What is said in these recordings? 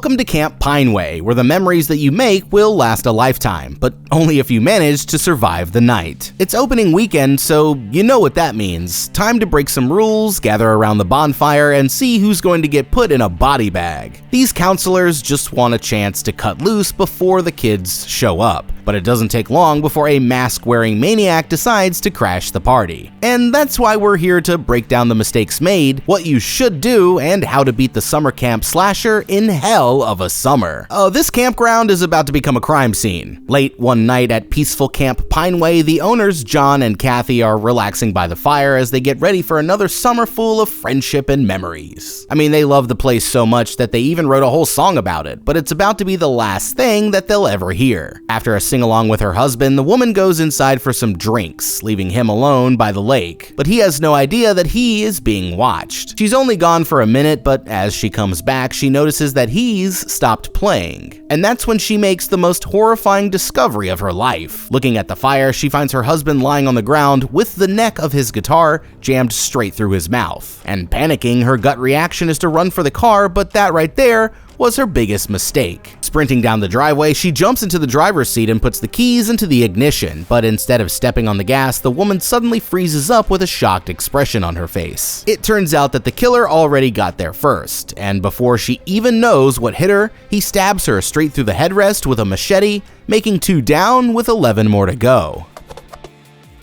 Welcome to Camp Pineway, where the memories that you make will last a lifetime, but only if you manage to survive the night. It's opening weekend, so you know what that means. Time to break some rules, gather around the bonfire, and see who's going to get put in a body bag. These counselors just want a chance to cut loose before the kids show up. But it doesn't take long before a mask-wearing maniac decides to crash the party. And that's why we're here to break down the mistakes made, what you should do, and how to beat the summer camp slasher in hell of a summer. This campground is about to become a crime scene. Late one night at peaceful Camp Pineway, the owners John and Kathy are relaxing by the fire as they get ready for another summer full of friendship and memories. I mean, they love the place so much that they even wrote a whole song about it, but it's about to be the last thing that they'll ever hear. After a sing-along with her husband, the woman goes inside for some drinks, leaving him alone by the lake. But he has no idea that he is being watched. She's only gone for a minute, but as she comes back, she notices that he's stopped playing. And that's when she makes the most horrifying discovery of her life. Looking at the fire, she finds her husband lying on the ground with the neck of his guitar jammed straight through his mouth. And panicking, her gut reaction is to run for the car, but that right there was her biggest mistake. Sprinting down the driveway, she jumps into the driver's seat and puts the keys into the ignition, but instead of stepping on the gas, the woman suddenly freezes up with a shocked expression on her face. It turns out that the killer already got there first, and before she even knows what hit her, he stabs her straight through the headrest with a machete, making 2 down with 11 more to go.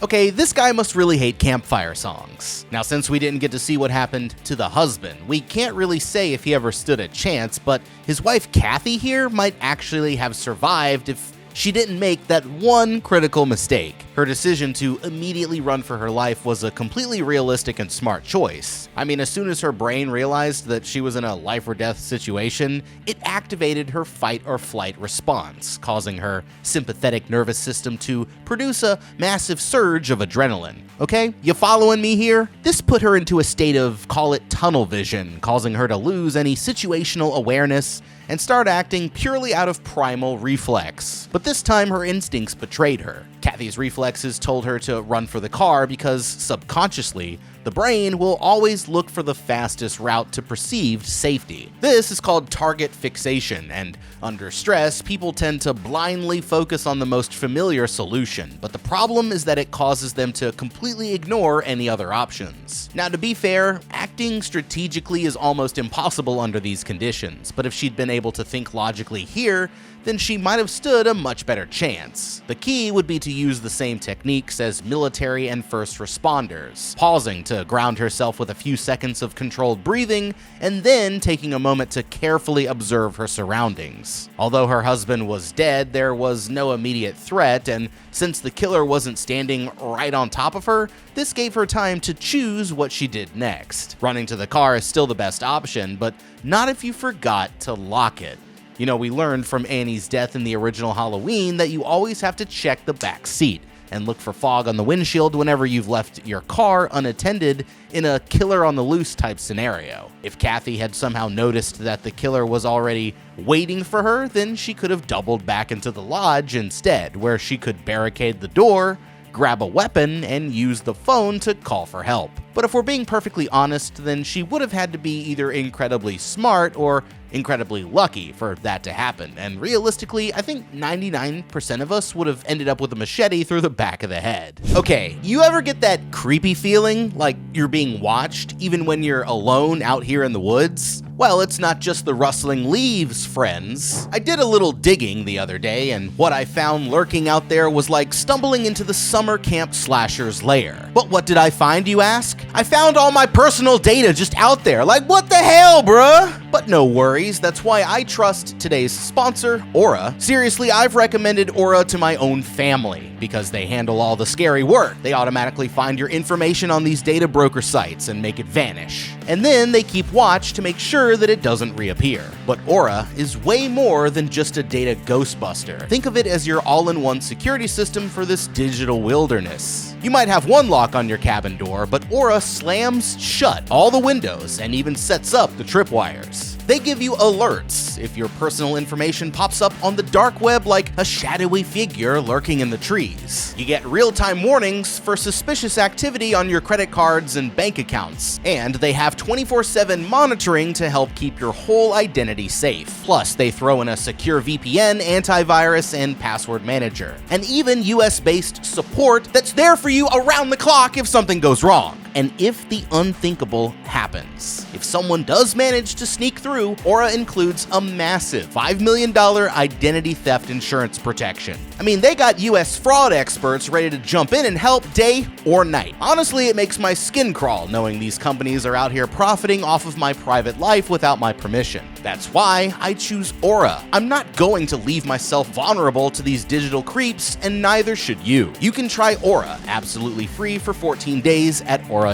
Okay, this guy must really hate campfire songs. Now, since we didn't get to see what happened to the husband, we can't really say if he ever stood a chance, but his wife Kathy here might actually have survived if she didn't make that one critical mistake. Her decision to immediately run for her life was a completely realistic and smart choice. I mean, as soon as her brain realized that she was in a life or death situation, it activated her fight or flight response, causing her sympathetic nervous system to produce a massive surge of adrenaline. Okay, you following me here? This put her into a state of, call it tunnel vision, causing her to lose any situational awareness and start acting purely out of primal reflex. But this time her instincts betrayed her. Kathy's reflexes told her to run for the car because subconsciously, the brain will always look for the fastest route to perceived safety. This is called target fixation, and under stress, people tend to blindly focus on the most familiar solution, but the problem is that it causes them to completely ignore any other options. Now, to be fair, acting strategically is almost impossible under these conditions, but if she'd been able to think logically here, then she might have stood a much better chance. The key would be to use the same techniques as military and first responders, pausing to ground herself with a few seconds of controlled breathing, and then taking a moment to carefully observe her surroundings. Although her husband was dead, there was no immediate threat, and since the killer wasn't standing right on top of her, this gave her time to choose what she did next. Running to the car is still the best option, but not if you forgot to lock it. You know, we learned from Annie's death in the original Halloween that you always have to check the back seat and look for fog on the windshield whenever you've left your car unattended in a killer on the loose type scenario. If Kathy had somehow noticed that the killer was already waiting for her, then she could have doubled back into the lodge instead, where she could barricade the door, grab a weapon, and use the phone to call for help. But if we're being perfectly honest, then she would have had to be either incredibly smart or incredibly lucky for that to happen, and realistically, I think 99% of us would have ended up with a machete through the back of the head. Okay, you ever get that creepy feeling like you're being watched even when you're alone out here in the woods? Well, it's not just the rustling leaves, friends. I did a little digging the other day, and what I found lurking out there was like stumbling into the summer camp slasher's lair. But what did I find, you ask? I found all my personal data just out there. Like, what the hell, bruh? But no worries, that's why I trust today's sponsor, Aura. Seriously, I've recommended Aura to my own family because they handle all the scary work. They automatically find your information on these data broker sites and make it vanish. And then they keep watch to make sure that it doesn't reappear. But Aura is way more than just a data ghostbuster. Think of it as your all-in-one security system for this digital wilderness. You might have one lock on your cabin door, but Aura slams shut all the windows and even sets up the tripwires. They give you alerts if your personal information pops up on the dark web like a shadowy figure lurking in the trees. You get real-time warnings for suspicious activity on your credit cards and bank accounts, and they have 24/7 monitoring to help keep your whole identity safe. Plus, they throw in a secure VPN, antivirus, and password manager, and even US-based support that's there for you around the clock if something goes wrong. And if the unthinkable happens, if someone does manage to sneak through, Aura includes a massive $5 million identity theft insurance protection. I mean, they got US fraud experts ready to jump in and help day or night. Honestly, it makes my skin crawl knowing these companies are out here profiting off of my private life without my permission. That's why I choose Aura. I'm not going to leave myself vulnerable to these digital creeps, and neither should you. You can try Aura absolutely free for 14 days at aura.com/HTB.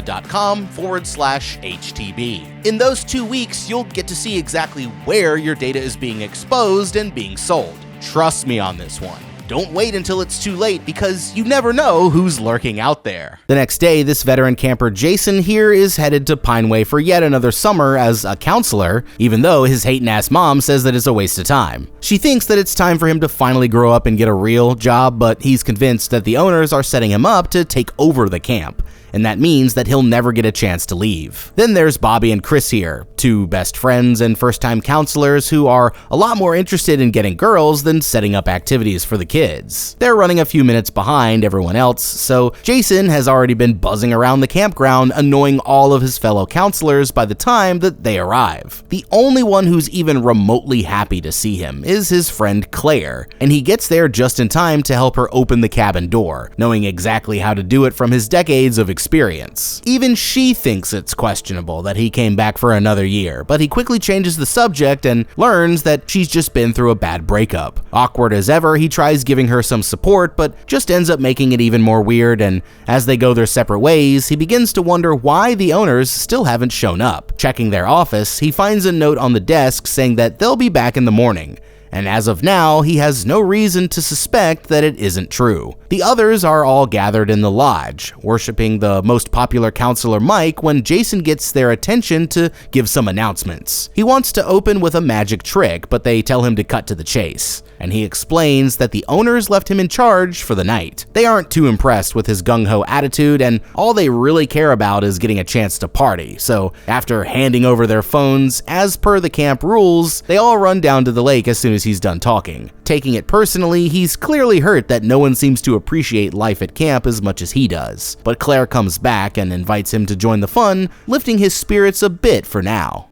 In those 2 weeks, you'll get to see exactly where your data is being exposed and being sold. Trust me on this one. Don't wait until it's too late, because you never know who's lurking out there. The next day, this veteran camper Jason here is headed to Pineway for yet another summer as a counselor, even though his hating-ass mom says that it's a waste of time. She thinks that it's time for him to finally grow up and get a real job, but he's convinced that the owners are setting him up to take over the camp, and that means that he'll never get a chance to leave. Then there's Bobby and Chris here, two best friends and first-time counselors who are a lot more interested in getting girls than setting up activities for the kids. They're running a few minutes behind everyone else, so Jason has already been buzzing around the campground, annoying all of his fellow counselors by the time that they arrive. The only one who's even remotely happy to see him is his friend Claire, and he gets there just in time to help her open the cabin door, knowing exactly how to do it from his decades of experience. Even she thinks it's questionable that he came back for another year, but he quickly changes the subject and learns that she's just been through a bad breakup. Awkward as ever, he tries giving her some support, but just ends up making it even more weird, and as they go their separate ways, he begins to wonder why the owners still haven't shown up. Checking their office, he finds a note on the desk saying that they'll be back in the morning, and as of now, he has no reason to suspect that it isn't true. The others are all gathered in the lodge, worshiping the most popular counselor Mike when Jason gets their attention to give some announcements. He wants to open with a magic trick, but they tell him to cut to the chase, and he explains that the owners left him in charge for the night. They aren't too impressed with his gung-ho attitude, and all they really care about is getting a chance to party, so after handing over their phones, as per the camp rules, they all run down to the lake as soon as he's done talking. Taking it personally, he's clearly hurt that no one seems to appreciate life at camp as much as he does. But Claire comes back and invites him to join the fun, lifting his spirits a bit for now.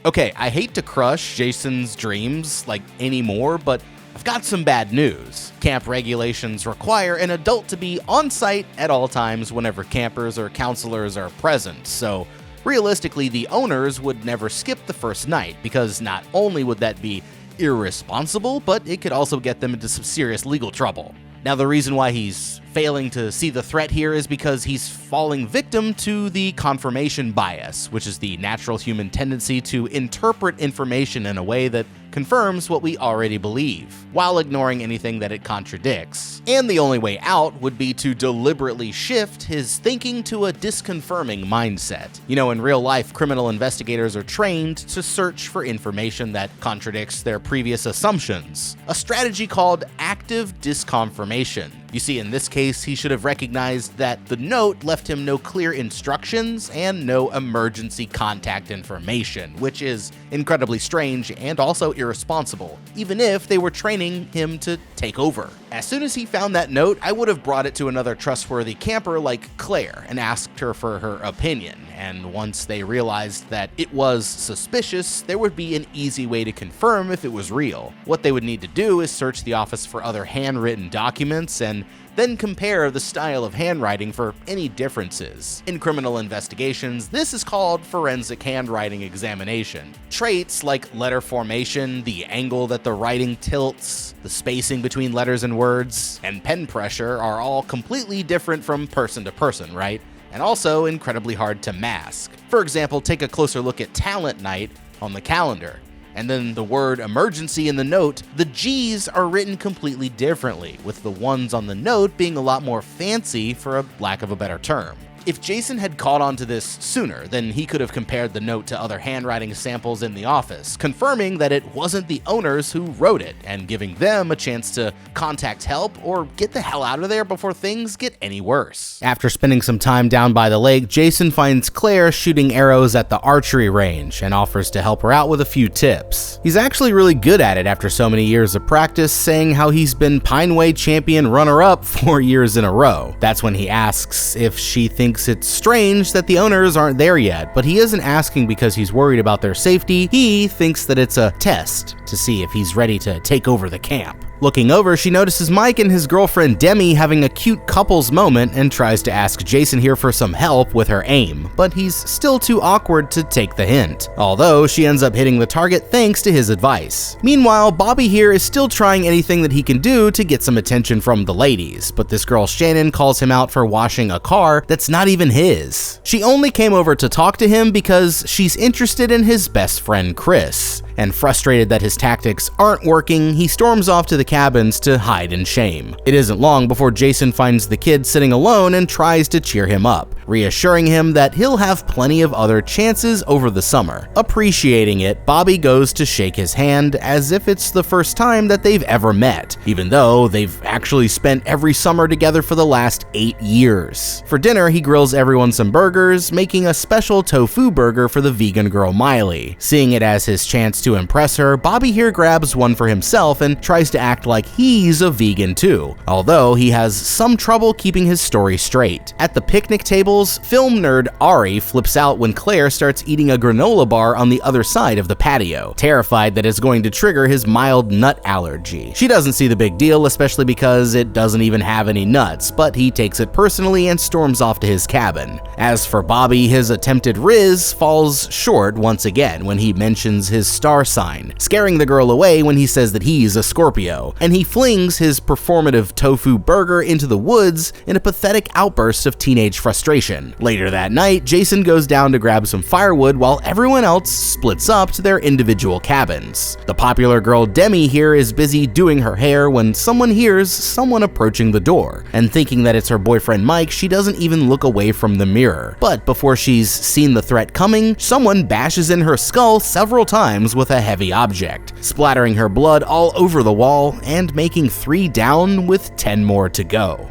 Okay, I hate to crush Jason's dreams anymore, but I've got some bad news. Camp regulations require an adult to be on site at all times whenever campers or counselors are present, so realistically, the owners would never skip the first night, because not only would that be irresponsible, but it could also get them into some serious legal trouble. Now, the reason why he's failing to see the threat here is because he's falling victim to the confirmation bias, which is the natural human tendency to interpret information in a way that confirms what we already believe, while ignoring anything that it contradicts. And the only way out would be to deliberately shift his thinking to a disconfirming mindset. You know, in real life, criminal investigators are trained to search for information that contradicts their previous assumptions, a strategy called active disconfirmation. You see, in this case, he should have recognized that the note left him no clear instructions and no emergency contact information, which is incredibly strange and also irresponsible, even if they were training him to take over. As soon as he found that note, I would have brought it to another trustworthy camper like Claire and asked her for her opinion, and once they realized that it was suspicious, there would be an easy way to confirm if it was real. What they would need to do is search the office for other handwritten documents and then compare the style of handwriting for any differences. In criminal investigations, this is called forensic handwriting examination. Traits like letter formation, the angle that the writing tilts, the spacing between letters and words, and pen pressure are all completely different from person to person, right? And also incredibly hard to mask. For example, take a closer look at talent night on the calendar. And then the word emergency in the note, the G's are written completely differently, with the ones on the note being a lot more fancy, for a lack of a better term. If Jason had caught on to this sooner, then he could have compared the note to other handwriting samples in the office, confirming that it wasn't the owners who wrote it, and giving them a chance to contact help or get the hell out of there before things get any worse. After spending some time down by the lake, Jason finds Claire shooting arrows at the archery range and offers to help her out with a few tips. He's actually really good at it after so many years of practice, saying how he's been Pineway champion runner-up 4 years in a row. That's when he asks if she thinks it's strange that the owners aren't there yet, but he isn't asking because he's worried about their safety. He thinks that it's a test to see if he's ready to take over the camp. Looking over, she notices Mike and his girlfriend Demi having a cute couples moment and tries to ask Jason here for some help with her aim, but he's still too awkward to take the hint, although she ends up hitting the target thanks to his advice. Meanwhile, Bobby here is still trying anything that he can do to get some attention from the ladies, but this girl Shannon calls him out for washing a car that's not even his. She only came over to talk to him because she's interested in his best friend Chris. And frustrated that his tactics aren't working, he storms off to the cabins to hide in shame. It isn't long before Jason finds the kid sitting alone and tries to cheer him up, reassuring him that he'll have plenty of other chances over the summer. Appreciating it, Bobby goes to shake his hand as if it's the first time that they've ever met, even though they've actually spent every summer together for the last 8 years. For dinner, he grills everyone some burgers, making a special tofu burger for the vegan girl Miley. Seeing it as his chance to impress her, Bobby here grabs one for himself and tries to act like he's a vegan too, although he has some trouble keeping his story straight. At the picnic tables, film nerd Ari flips out when Claire starts eating a granola bar on the other side of the patio, terrified that it's going to trigger his mild nut allergy. She doesn't see the big deal, especially because it doesn't even have any nuts, but he takes it personally and storms off to his cabin. As for Bobby, his attempted riz falls short once again when he mentions his star sign, scaring the girl away when he says that he's a Scorpio, and he flings his performative tofu burger into the woods in a pathetic outburst of teenage frustration. Later that night, Jason goes down to grab some firewood while everyone else splits up to their individual cabins. The popular girl Demi here is busy doing her hair when someone hears someone approaching the door, and thinking that it's her boyfriend Mike, she doesn't even look away from the mirror. But before she's seen the threat coming, someone bashes in her skull several times with a heavy object, splattering her blood all over the wall and making 3 down with 10 more to go.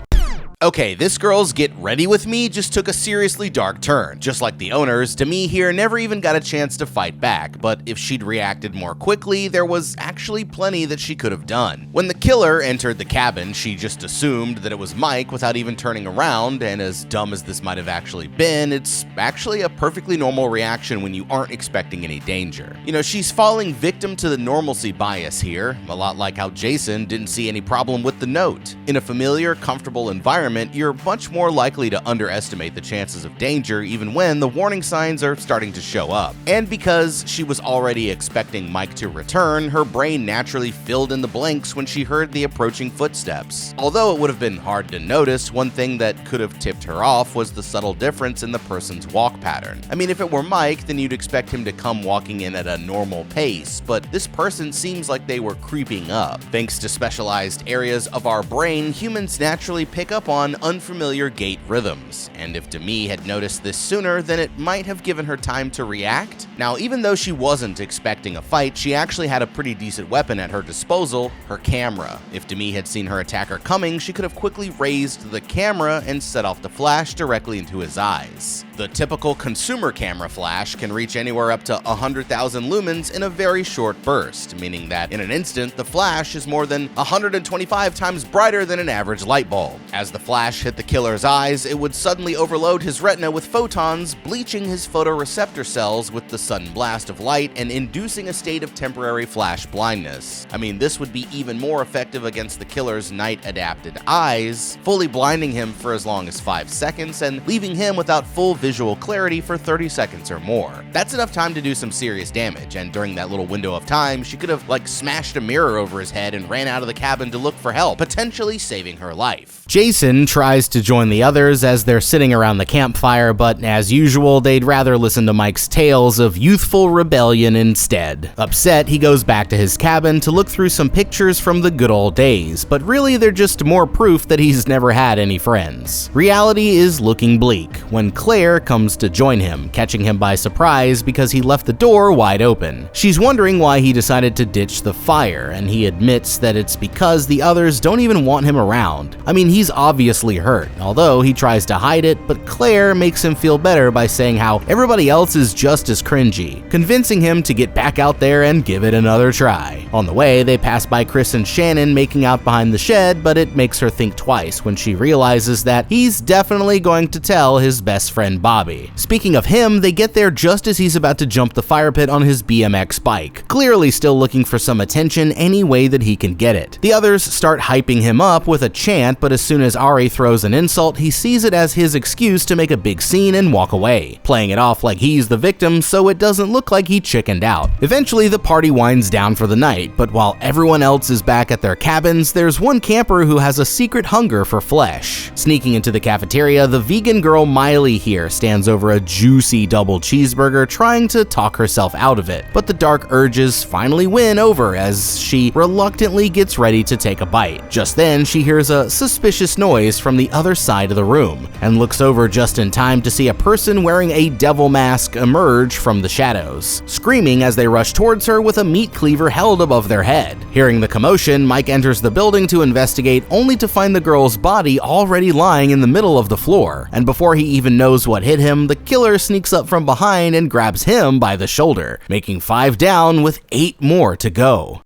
Okay, this girl's get ready with me just took a seriously dark turn. Just like the owners, Demi here never even got a chance to fight back, but if she'd reacted more quickly, there was actually plenty that she could have done. When the killer entered the cabin, she just assumed that it was Mike without even turning around, and as dumb as this might have actually been, it's actually a perfectly normal reaction when you aren't expecting any danger. You know, she's falling victim to the normalcy bias here, a lot like how Jason didn't see any problem with the note. In a familiar, comfortable environment, you're much more likely to underestimate the chances of danger even when the warning signs are starting to show up. And because she was already expecting Mike to return, her brain naturally filled in the blanks when she heard the approaching footsteps. Although it would have been hard to notice, one thing that could have tipped her off was the subtle difference in the person's walk pattern. I mean, if it were Mike, then you'd expect him to come walking in at a normal pace, but this person seems like they were creeping up. Thanks to specialized areas of our brain, humans naturally pick up on unfamiliar gait rhythms, and if Demi had noticed this sooner, then it might have given her time to react. Now, even though she wasn't expecting a fight, she actually had a pretty decent weapon at her disposal, her camera. If Demi had seen her attacker coming, she could have quickly raised the camera and set off the flash directly into his eyes. The typical consumer camera flash can reach anywhere up to 100,000 lumens in a very short burst, meaning that in an instant, the flash is more than 125 times brighter than an average light bulb. As the flash hit the killer's eyes, it would suddenly overload his retina with photons, bleaching his photoreceptor cells with the sudden blast of light and inducing a state of temporary flash blindness. I mean, this would be even more effective against the killer's night-adapted eyes, fully blinding him for as long as 5 seconds and leaving him without full vision visual clarity for 30 seconds or more. That's enough time to do some serious damage, and during that little window of time, she could have smashed a mirror over his head and ran out of the cabin to look for help, potentially saving her life. Jason tries to join the others as they're sitting around the campfire, but as usual, they'd rather listen to Mike's tales of youthful rebellion instead. Upset, he goes back to his cabin to look through some pictures from the good old days, but really they're just more proof that he's never had any friends. Reality is looking bleak when Claire comes to join him, catching him by surprise because he left the door wide open. She's wondering why he decided to ditch the fire, and he admits that it's because the others don't even want him around. I mean, he's obviously hurt, although he tries to hide it, but Claire makes him feel better by saying how everybody else is just as cringy, convincing him to get back out there and give it another try. On the way, they pass by Chris and Shannon making out behind the shed, but it makes her think twice when she realizes that he's definitely going to tell his best friend Bobby. Speaking of him, they get there just as he's about to jump the fire pit on his BMX bike, clearly still looking for some attention any way that he can get it. The others start hyping him up with a chant, but as soon as Ari throws an insult, he sees it as his excuse to make a big scene and walk away, playing it off like he's the victim so it doesn't look like he chickened out. Eventually, the party winds down for the night, but while everyone else is back at their cabins, there's one camper who has a secret hunger for flesh. Sneaking into the cafeteria, the vegan girl Miley here stands over a juicy double cheeseburger trying to talk herself out of it, but the dark urges finally win over as she reluctantly gets ready to take a bite. Just then, she hears a suspicious noise from the other side of the room and looks over just in time to see a person wearing a devil mask emerge from the shadows, screaming as they rush towards her with a meat cleaver held above their head. Hearing the commotion, Mike enters the building to investigate, only to find the girl's body already lying in the middle of the floor, and before he even knows what hit him, the killer sneaks up from behind and grabs him by the shoulder, making 5 down with 8 more to go.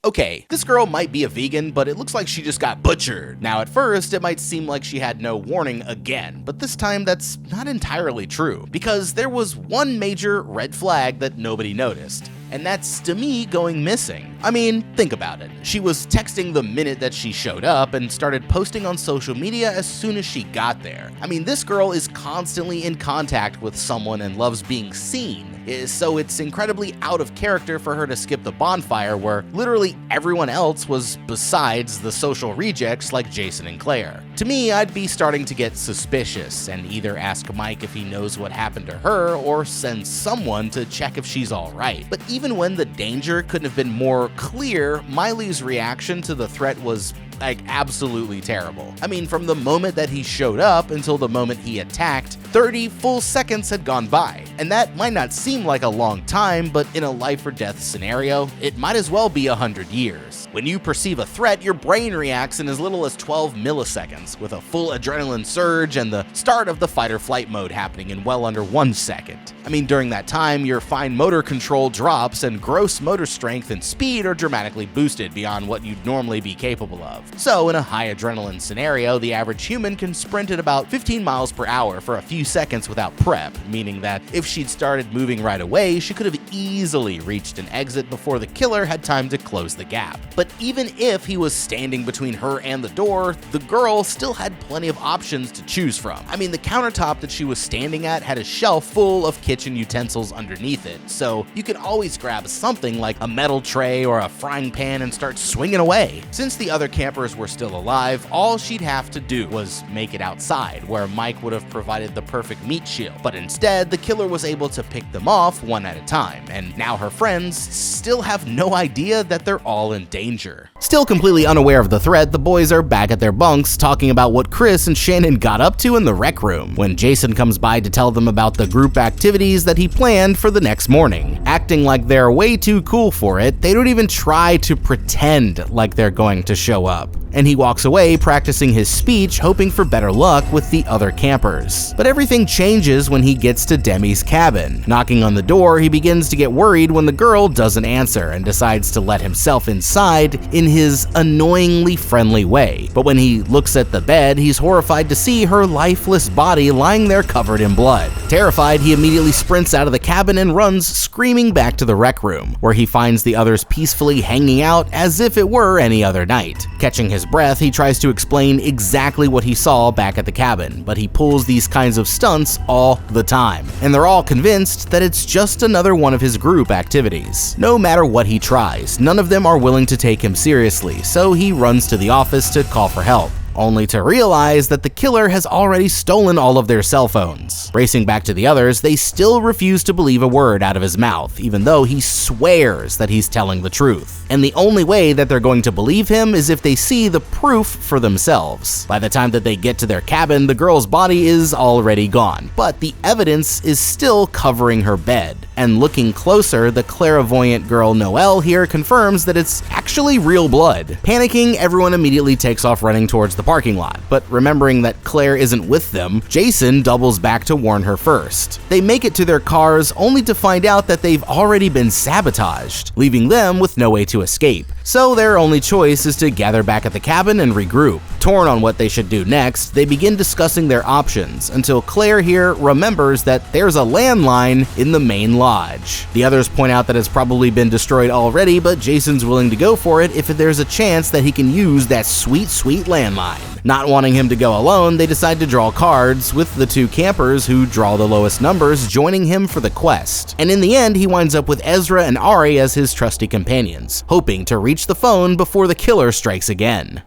Okay, this girl might be a vegan, but it looks like she just got butchered. Now at first, it might seem like she had no warning again, but this time that's not entirely true, because there was one major red flag that nobody noticed. And that's Demi going missing. I mean, think about it. She was texting the minute that she showed up and started posting on social media as soon as she got there. I mean, this girl is constantly in contact with someone and loves being seen. So it's incredibly out of character for her to skip the bonfire where literally everyone else was besides the social rejects like Jason and Claire. To me, I'd be starting to get suspicious and either ask Mike if he knows what happened to her or send someone to check if she's alright. But even when the danger couldn't have been more clear, Miley's reaction to the threat was absolutely terrible. I mean, from the moment that he showed up until the moment he attacked, 30 full seconds had gone by. And that might not seem like a long time, but in a life or death scenario, it might as well be 100 years. When you perceive a threat, your brain reacts in as little as 12 milliseconds, with a full adrenaline surge and the start of the fight or flight mode happening in well under 1 second. I mean, during that time, your fine motor control drops and gross motor strength and speed are dramatically boosted beyond what you'd normally be capable of. So in a high adrenaline scenario, the average human can sprint at about 15 miles per hour for a few seconds without prep, meaning that if she'd started moving right away, she could have easily reached an exit before the killer had time to close the gap. But even if he was standing between her and the door, the girl still had plenty of options to choose from. I mean, the countertop that she was standing at had a shelf full of kitchen utensils underneath it, so you could always grab something like a metal tray or a frying pan and start swinging away. Since the other campers were still alive, all she'd have to do was make it outside, where Mike would have provided the perfect meat shield. But instead, the killer was able to pick them off one at a time, and now her friends still have no idea that they're all in danger. Still completely unaware of the threat, the boys are back at their bunks talking about what Chris and Shannon got up to in the rec room, when Jason comes by to tell them about the group activities that he planned for the next morning. Acting like they're way too cool for it, they don't even try to pretend like they're going to show up. And he walks away practicing his speech, hoping for better luck with the other campers. But everything changes when he gets to Demi's cabin. Knocking on the door, he begins to get worried when the girl doesn't answer and decides to let himself inside in his annoyingly friendly way. But when he looks at the bed, he's horrified to see her lifeless body lying there covered in blood. Terrified, he immediately sprints out of the cabin and runs screaming back to the rec room, where he finds the others peacefully hanging out as if it were any other night. Catching his his breath, he tries to explain exactly what he saw back at the cabin, but he pulls these kinds of stunts all the time, and they're all convinced that it's just another one of his group activities. No matter what he tries, none of them are willing to take him seriously, so he runs to the office to call for help, only to realize that the killer has already stolen all of their cell phones. Racing back to the others, they still refuse to believe a word out of his mouth, even though he swears that he's telling the truth. And the only way that they're going to believe him is if they see the proof for themselves. By the time that they get to their cabin, the girl's body is already gone, but the evidence is still covering her bed. And looking closer, the clairvoyant girl Noelle here confirms that it's actually real blood. Panicking, everyone immediately takes off running towards the parking lot, but remembering that Claire isn't with them, Jason doubles back to warn her first. They make it to their cars only to find out that they've already been sabotaged, leaving them with no way to escape. So their only choice is to gather back at the cabin and regroup. Torn on what they should do next, they begin discussing their options until Claire here remembers that there's a landline in the main lodge. The others point out that it's probably been destroyed already, but Jason's willing to go for it if there's a chance that he can use that sweet landline. Not wanting him to go alone, they decide to draw cards, with the two campers who draw the lowest numbers joining him for the quest. And in the end, he winds up with Ezra and Ari as his trusty companions, hoping to reach the phone before the killer strikes again.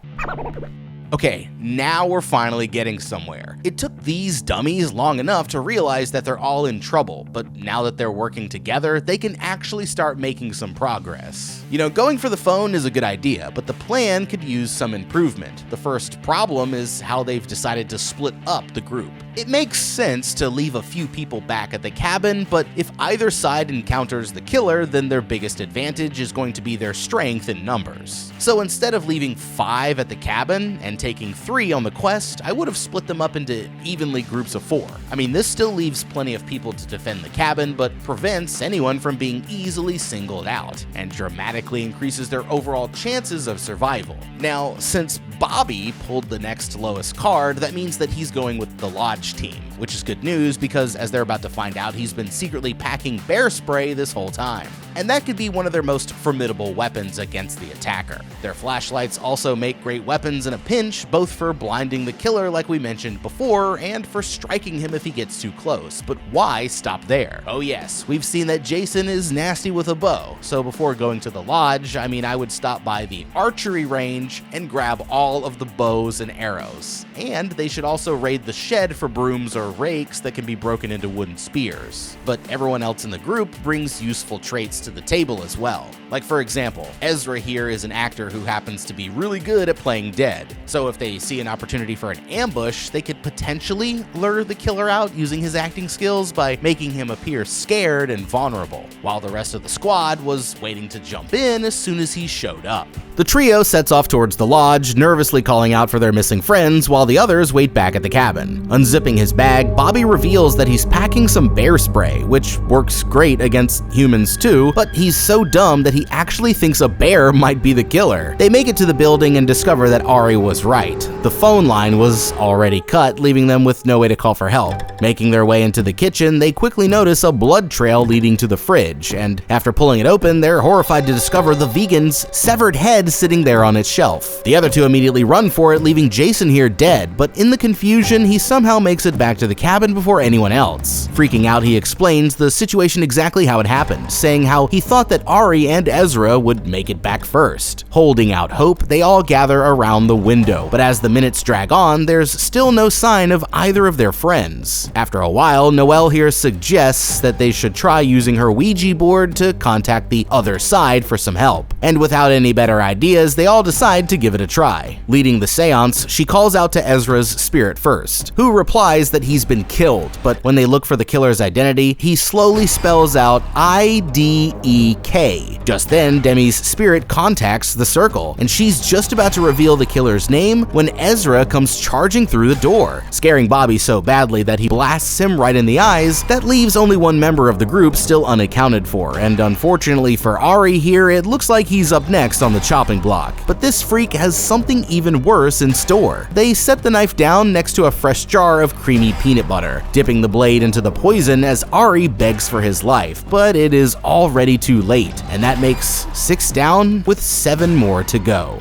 Okay, now we're finally getting somewhere. It took these dummies long enough to realize that they're all in trouble, but now that they're working together, they can actually start making some progress. You know, going for the phone is a good idea, but the plan could use some improvement. The first problem is how they've decided to split up the group. It makes sense to leave a few people back at the cabin, but if either side encounters the killer, then their biggest advantage is going to be their strength in numbers. So instead of leaving 5 at the cabin and taking 3 on the quest, I would have split them up into evenly groups of 4. I mean, this still leaves plenty of people to defend the cabin, but prevents anyone from being easily singled out, and dramatically increases their overall chances of survival. Now, since Bobby pulled the next lowest card, that means that he's going with the lodge team, which is good news because, as they're about to find out, he's been secretly packing bear spray this whole time. And that could be one of their most formidable weapons against the attacker. Their flashlights also make great weapons in a pinch, both for blinding the killer like we mentioned before, and for striking him if he gets too close. But why stop there? Oh yes, we've seen that Jason is nasty with a bow, so before going to the lodge, I would stop by the archery range and grab all of the bows and arrows. And they should also raid the shed for brooms or rakes that can be broken into wooden spears. But everyone else in the group brings useful traits to the table as well. Like for example, Ezra here is an actor who happens to be really good at playing dead. So if they see an opportunity for an ambush, they could potentially lure the killer out using his acting skills by making him appear scared and vulnerable, while the rest of the squad was waiting to jump in as soon as he showed up. The trio sets off towards the lodge, nervously calling out for their missing friends, while the others wait back at the cabin. Unzipping his bag, Bobby reveals that he's packing some bear spray, which works great against humans too, but he's so dumb that he actually thinks a bear might be the killer. They make it to the building and discover that Ari was right. The phone line was already cut, leaving them with no way to call for help. Making their way into the kitchen, they quickly notice a blood trail leading to the fridge, and after pulling it open, they're horrified to discover the vegan's severed head sitting there on its shelf. The other two immediately run for it, leaving Jason here dead, but in the confusion, he somehow makes it back to the cabin before anyone else. Freaking out, he explains the situation exactly how it happened, saying how he thought that Ari and Ezra would make it back first. Holding out hope, they all gather around the window, but as the minutes drag on, there's still no sign of either of their friends. After a while, Noelle here suggests that they should try using her Ouija board to contact the other side for some help. And without any better ideas, they all decide to give it a try. Leading the seance, she calls out to Ezra's spirit first, who replies that he's been killed, but when they look for the killer's identity, he slowly spells out I-D-E-K. Just then, Demi's spirit contacts the circle, and she's just about to reveal the killer's name when Ezra comes charging through the door, scaring Bobby so badly that he blasts him right in the eyes. That leaves only one member of the group still unaccounted for, and unfortunately for Ari here, it looks like he's up next on the chopping block. But this freak has something even worse in store. They set the knife down next to a fresh jar of creamy peanut butter, dipping the blade into the poison as Ari begs for his life, but it is already too late, and that makes 6 down with 7 more to go.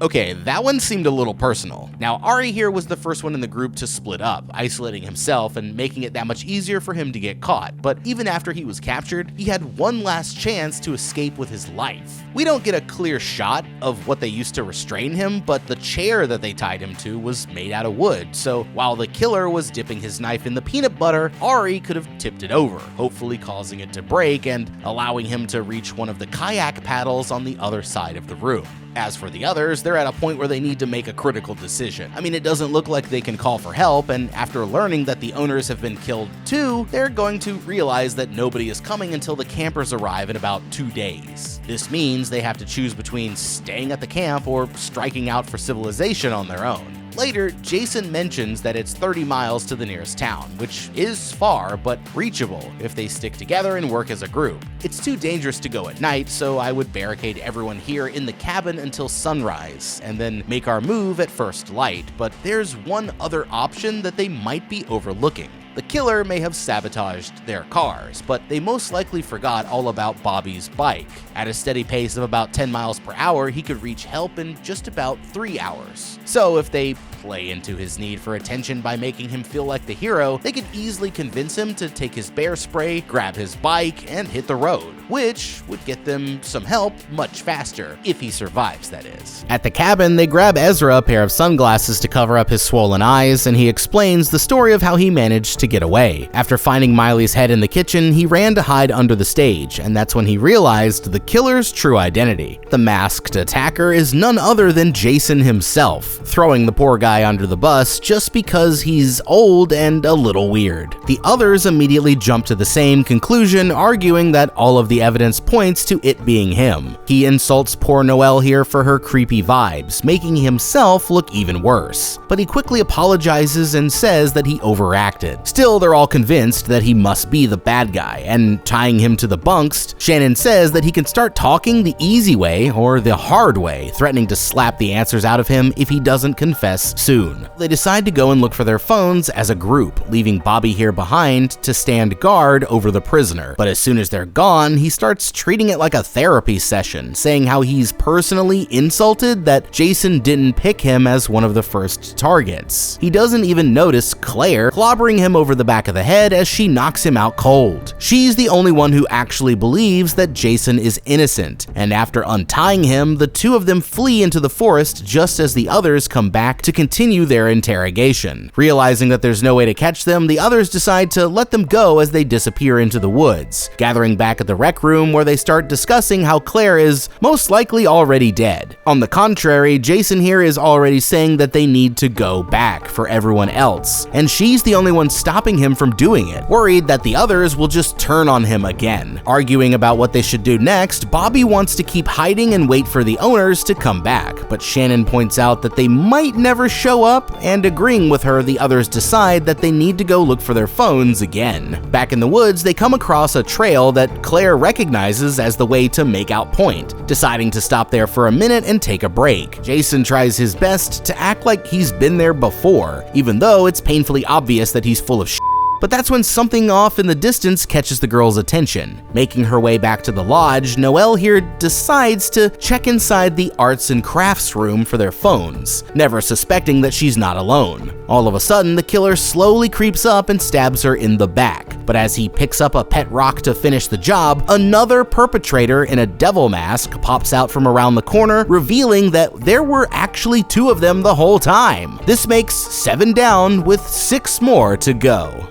Okay, that one seemed a little personal. Now, Ari here was the first one in the group to split up, isolating himself and making it that much easier for him to get caught. But even after he was captured, he had one last chance to escape with his life. We don't get a clear shot of what they used to restrain him, but the chair that they tied him to was made out of wood, so while the killer was dipping his knife in the peanut butter, Ari could have tipped it over, hopefully causing it to break and allowing him to reach one of the kayak paddles on the other side of the room. As for the others, they're at a point where they need to make a critical decision. I mean, it doesn't look like they can call for help, and after learning that the owners have been killed too, they're going to realize that nobody is coming until the campers arrive in about 2 days. This means they have to choose between staying at the camp or striking out for civilization on their own. Later, Jason mentions that it's 30 miles to the nearest town, which is far, but reachable if they stick together and work as a group. It's too dangerous to go at night, so I would barricade everyone here in the cabin until sunrise, and then make our move at first light, but there's one other option that they might be overlooking. The killer may have sabotaged their cars, but they most likely forgot all about Bobby's bike. At a steady pace of about 10 miles per hour, he could reach help in just about 3 hours. So if they play into his need for attention by making him feel like the hero, they could easily convince him to take his bear spray, grab his bike, and hit the road, which would get them some help much faster, if he survives, that is. At the cabin, they grab Ezra a pair of sunglasses to cover up his swollen eyes, and he explains the story of how he managed to get away. After finding Miley's head in the kitchen, he ran to hide under the stage, and that's when he realized the killer's true identity. The masked attacker is none other than Jason himself, throwing the poor guy under the bus just because he's old and a little weird. The others immediately jump to the same conclusion, arguing that all of the evidence points to it being him. He insults poor Noelle here for her creepy vibes, making himself look even worse. But he quickly apologizes and says that he overacted. Still, they're all convinced that he must be the bad guy, and tying him to the bunks, Shannon says that he can start talking the easy way or the hard way, threatening to slap the answers out of him if he doesn't confess soon. They decide to go and look for their phones as a group, leaving Bobby here behind to stand guard over the prisoner. But as soon as they're gone, he starts treating it like a therapy session, saying how he's personally insulted that Jason didn't pick him as one of the first targets. He doesn't even notice Claire clobbering him over the back of the head as she knocks him out cold. She's the only one who actually believes that Jason is innocent, and after untying him, the two of them flee into the forest just as the others come back to continue their interrogation. Realizing that there's no way to catch them, the others decide to let them go as they disappear into the woods, gathering back at the rec room where they start discussing how Claire is most likely already dead. On the contrary, Jason here is already saying that they need to go back for everyone else, and she's the only one stopping him from doing it, worried that the others will just turn on him again. Arguing about what they should do next, Bobby wants to keep hiding and wait for the owners to come back, but Shannon points out that they might never show up, and agreeing with her, the others decide that they need to go look for their phones again. Back in the woods, they come across a trail that Claire recognizes as the way to Makeout Point, deciding to stop there for a minute and take a break. Jason tries his best to act like he's been there before, even though it's painfully obvious that he's full of shit. But that's when something off in the distance catches the girl's attention. Making her way back to the lodge, Noelle here decides to check inside the arts and crafts room for their phones, never suspecting that she's not alone. All of a sudden, the killer slowly creeps up and stabs her in the back. But as he picks up a pet rock to finish the job, another perpetrator in a devil mask pops out from around the corner, revealing that there were actually 2 of them the whole time. This makes 7 down with 6 more to go.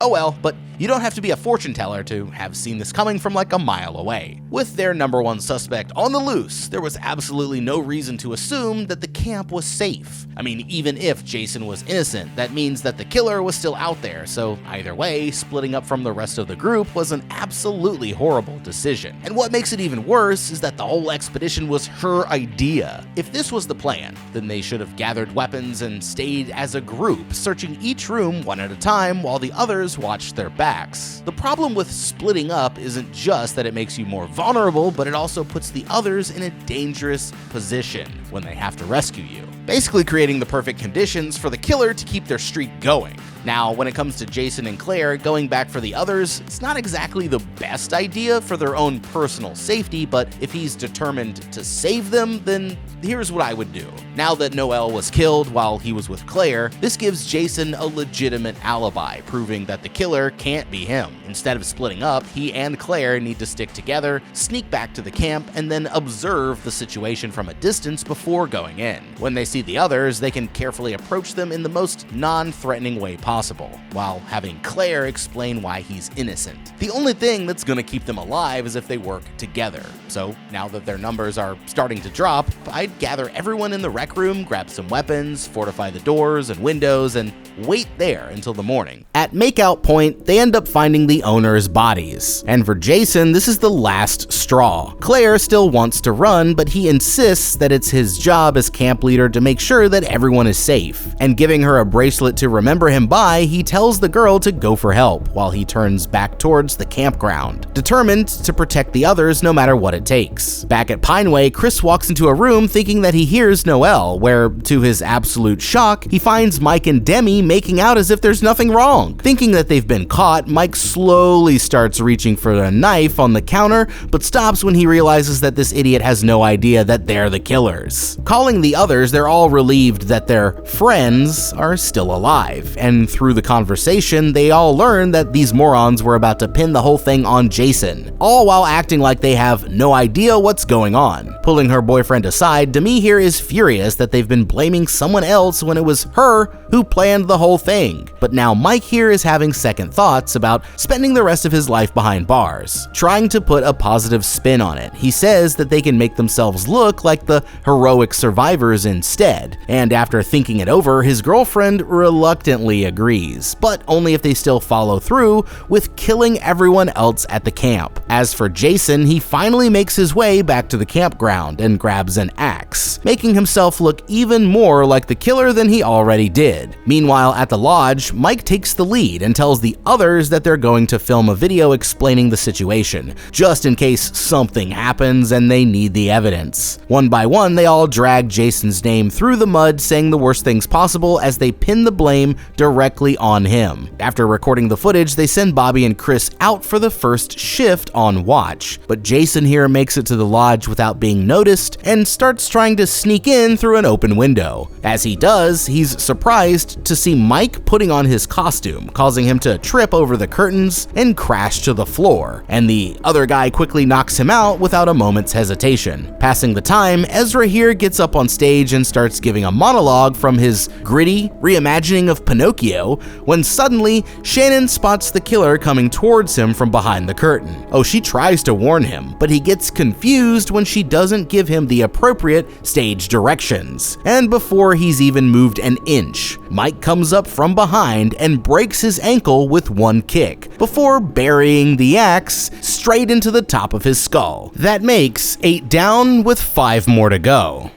Oh well, but you don't have to be a fortune teller to have seen this coming from like a mile away. With their number 1 suspect on the loose, there was absolutely no reason to assume that the camp was safe. I mean, even if Jason was innocent, that means that the killer was still out there, so either way, splitting up from the rest of the group was an absolutely horrible decision. And what makes it even worse is that the whole expedition was her idea. If this was the plan, then they should have gathered weapons and stayed as a group, searching each room one at a time while the others watched their backs. The problem with splitting up isn't just that it makes you more vulnerable, but it also puts the others in a dangerous position when they have to rescue you. basically creating the perfect conditions for the killer to keep their streak going. Now, when it comes to Jason and Claire, going back for the others, it's not exactly the best idea for their own personal safety, but if he's determined to save them, then here's what I would do. Now that Noel was killed while he was with Claire, this gives Jason a legitimate alibi, proving that the killer can't be him. Instead of splitting up, he and Claire need to stick together, sneak back to the camp, and then observe the situation from a distance before going in. When they see the others, they can carefully approach them in the most non-threatening way possible, while having Claire explain why he's innocent. The only thing that's gonna keep them alive is if they work together. So now that their numbers are starting to drop, I'd gather everyone in the rec room, grab some weapons, fortify the doors and windows, and wait there until the morning. At makeout point, they end up finding the owners' bodies. And for Jason, this is the last straw. Claire still wants to run, but he insists that it's his job as camp leader to make sure that everyone is safe. And giving her a bracelet to remember him by, he tells the girl to go for help while he turns back towards the campground, determined to protect the others no matter what it takes. Back at Pineway, Chris walks into a room thinking that he hears Noel, where, to his absolute shock, he finds Mike and Demi making out as if there's nothing wrong. Thinking that they've been caught, Mike slowly starts reaching for a knife on the counter, but stops when he realizes that this idiot has no idea that they're the killers. Calling the others, they're all relieved that their friends are still alive, and through the conversation, they all learn that these morons were about to pin the whole thing on Jason, all while acting like they have no idea what's going on. Pulling her boyfriend aside, Demi here is furious that they've been blaming someone else when it was her who planned the whole thing. But now Mike here is having second thoughts about spending the rest of his life behind bars, trying to put a positive spin on it. He says that they can make themselves look like the heroic survivors instead, and after thinking it over, his girlfriend reluctantly agrees, but only if they still follow through with killing everyone else at the camp. As for Jason, he finally makes his way back to the campground and grabs an axe, making himself look even more like the killer than he already did. Meanwhile, at the lodge, Mike takes the lead and tells the others that they're going to film a video explaining the situation, just in case something happens and they need the evidence. One by one, they all drag Jason's name through the mud, saying the worst things possible as they pin the blame directly on him. After recording the footage, they send Bobby and Chris out for the first shift on watch, but Jason here makes it to the lodge without being noticed and starts trying to sneak in through an open window. As he does, he's surprised to see Mike putting on his costume, causing him to trip over the curtains and crash to the floor, and the other guy quickly knocks him out without a moment's hesitation. Passing the time, Ezra here gets up on stage and starts giving a monologue from his gritty reimagining of Pinocchio, when suddenly Shannon spots the killer coming towards him from behind the curtain. Oh, she tries to warn him, but he gets confused when she doesn't give him the appropriate stage directions. And before he's even moved an inch, Mike comes up from behind and breaks his ankle with one kick, before burying the axe straight into the top of his skull. That makes 8 down with 5 more to go.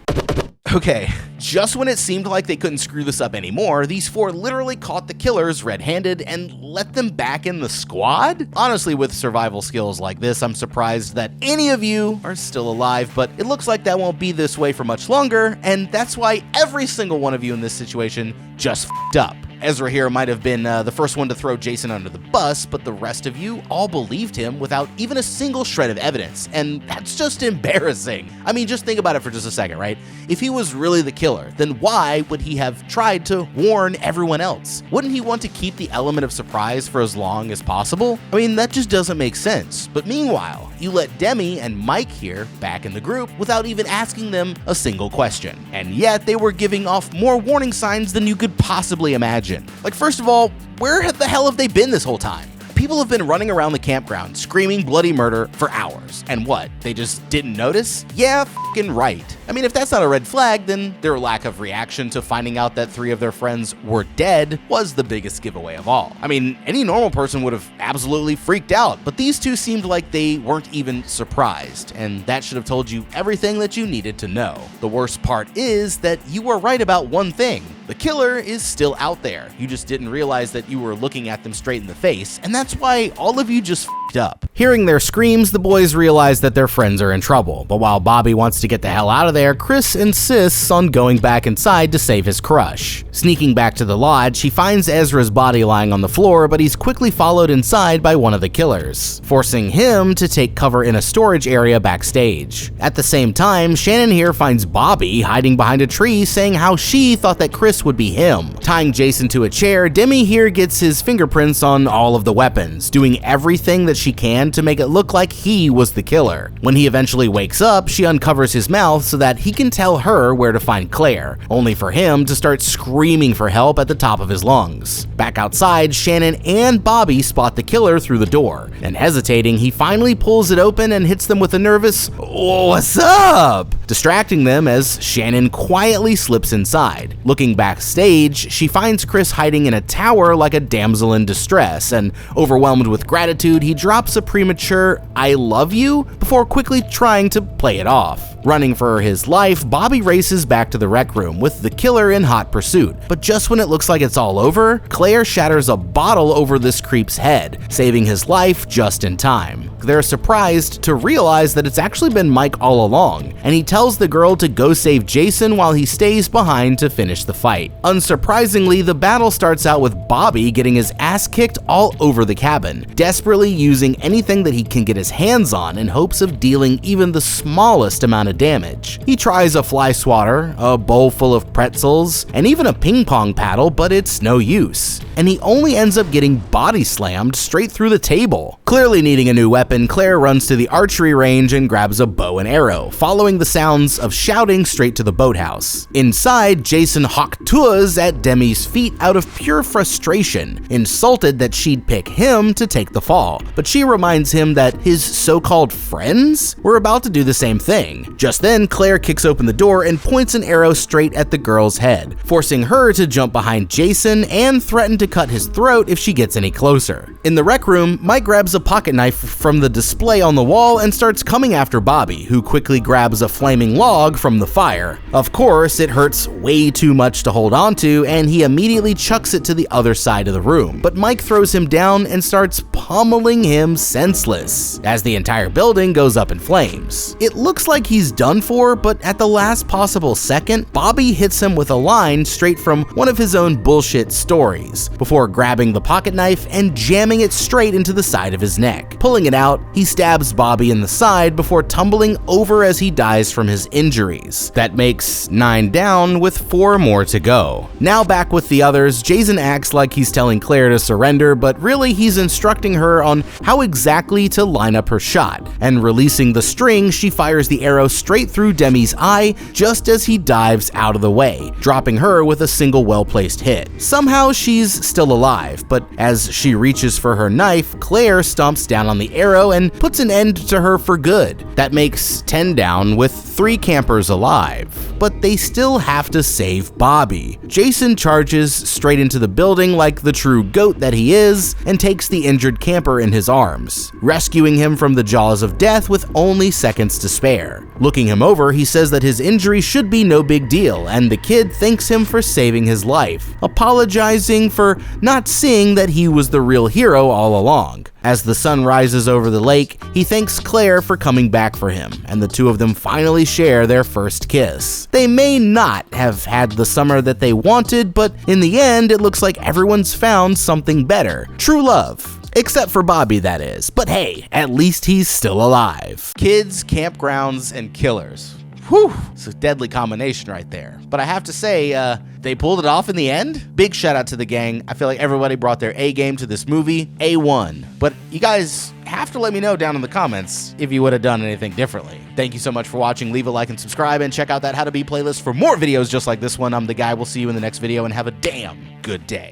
Okay, just when it seemed like they couldn't screw this up anymore, these 4 literally caught the killers red-handed and let them back in the squad? Honestly, with survival skills like this, I'm surprised that any of you are still alive, but it looks like that won't be this way for much longer, and that's why every single one of you in this situation just f***ed up. Ezra here might have been the first one to throw Jason under the bus, but the rest of you all believed him without even a single shred of evidence, and that's just embarrassing. I mean, just think about it for just a second, right? If he was really the killer, then why would he have tried to warn everyone else? Wouldn't he want to keep the element of surprise for as long as possible? I mean, that just doesn't make sense. But meanwhile, you let Demi and Mike here back in the group without even asking them a single question. And yet they were giving off more warning signs than you could possibly imagine. Like, first of all, where the hell have they been this whole time? People have been running around the campground screaming bloody murder for hours. And what, they just didn't notice? Yeah, f***ing right. I mean, if that's not a red flag, then their lack of reaction to finding out that 3 of their friends were dead was the biggest giveaway of all. I mean, any normal person would have absolutely freaked out, but these 2 seemed like they weren't even surprised, and that should have told you everything that you needed to know. The worst part is that you were right about one thing. The killer is still out there. You just didn't realize that you were looking at them straight in the face, and that's why all of you just f***ed up. Hearing their screams, the boys realize that their friends are in trouble, but while Bobby wants to get the hell out of there, Chris insists on going back inside to save his crush. Sneaking back to the lodge, he finds Ezra's body lying on the floor, but he's quickly followed inside by one of the killers, forcing him to take cover in a storage area backstage. At the same time, Shannon here finds Bobby hiding behind a tree, saying how she thought that Chris would be him. Tying Jason to a chair, Demi here gets his fingerprints on all of the weapons, doing everything that she can to make it look like he was the killer. When he eventually wakes up, she uncovers his mouth so that he can tell her where to find Claire, only for him to start screaming for help at the top of his lungs. Back outside, Shannon and Bobby spot the killer through the door, and hesitating, he finally pulls it open and hits them with a nervous, "What's up?" distracting them as Shannon quietly slips inside. Looking backstage, she finds Chris hiding in a tower like a damsel in distress, and overwhelmed with gratitude, he drops a premature "I love you" before quickly trying to play it off. Running for his life, Bobby races back to the rec room with the killer in hot pursuit, but just when it looks like it's all over, Claire shatters a bottle over this creep's head, saving his life just in time. They're surprised to realize that it's actually been Mike all along, and he tells the girl to go save Jason while he stays behind to finish the fight. Unsurprisingly, the battle starts out with Bobby getting his ass kicked all over the cabin, desperately using anything that he can get his hands on in hopes of dealing even the smallest amount of damage. He tries a fly swatter, a bowl full of pretzels, and even a ping pong paddle, but it's no use. And he only ends up getting body slammed straight through the table. Clearly needing a new weapon, Claire runs to the archery range and grabs a bow and arrow, following the sounds of shouting straight to the boathouse. Inside, Jason hawk-tuas at Demi's feet out of pure frustration, insulted that she'd pick him to take the fall. But she reminds him that his so-called friends were about to do the same thing. Just then, Claire kicks open the door and points an arrow straight at the girl's head, forcing her to jump behind Jason and threaten to cut his throat if she gets any closer. In the rec room, Mike grabs a pocket knife from the display on the wall and starts coming after Bobby, who quickly grabs a flaming log from the fire. Of course, it hurts way too much to hold onto, and he immediately chucks it to the other side of the room. But Mike throws him down and starts pummeling him senseless, as the entire building goes up in flames. It looks like he's done for, but at the last possible second, Bobby hits him with a line straight from one of his own bullshit stories, before grabbing the pocket knife and jamming it straight into the side of his neck. Pulling it out, he stabs Bobby in the side before tumbling over as he dies from his injuries. That makes 9 down with 4 more to go. Now back with the others, Jason acts like he's telling Claire to surrender, but really he's instructing her on how exactly to line up her shot, and releasing the string, she fires the arrow straight through Demi's eye just as he dives out of the way, dropping her with a single well-placed hit. Somehow she's still alive, but as she reaches for her knife, Claire stomps down on the arrow and puts an end to her for good. That makes 10 down with 3 campers alive, but they still have to save Bobby. Jason charges straight into the building like the true goat that he is and takes the injured camper in his arms, rescuing him from the jaws of death with only seconds to spare. Looking him over, he says that his injury should be no big deal, and the kid thanks him for saving his life, apologizing for not seeing that he was the real hero all along. As the sun rises over the lake, he thanks Claire for coming back for him, and the two of them finally share their first kiss. They may not have had the summer that they wanted, but in the end, it looks like everyone's found something better. True love. Except for Bobby, that is. But hey, at least he's still alive. Kids, campgrounds, and killers. Whew, it's a deadly combination right there. But I have to say, they pulled it off in the end. Big shout out to the gang. I feel like everybody brought their A game to this movie. A1. But you guys have to let me know down in the comments if you would have done anything differently. Thank you so much for watching. Leave a like and subscribe, and check out that How to Be playlist for more videos just like this one. I'm the guy. We'll see you in the next video, and have a damn good day.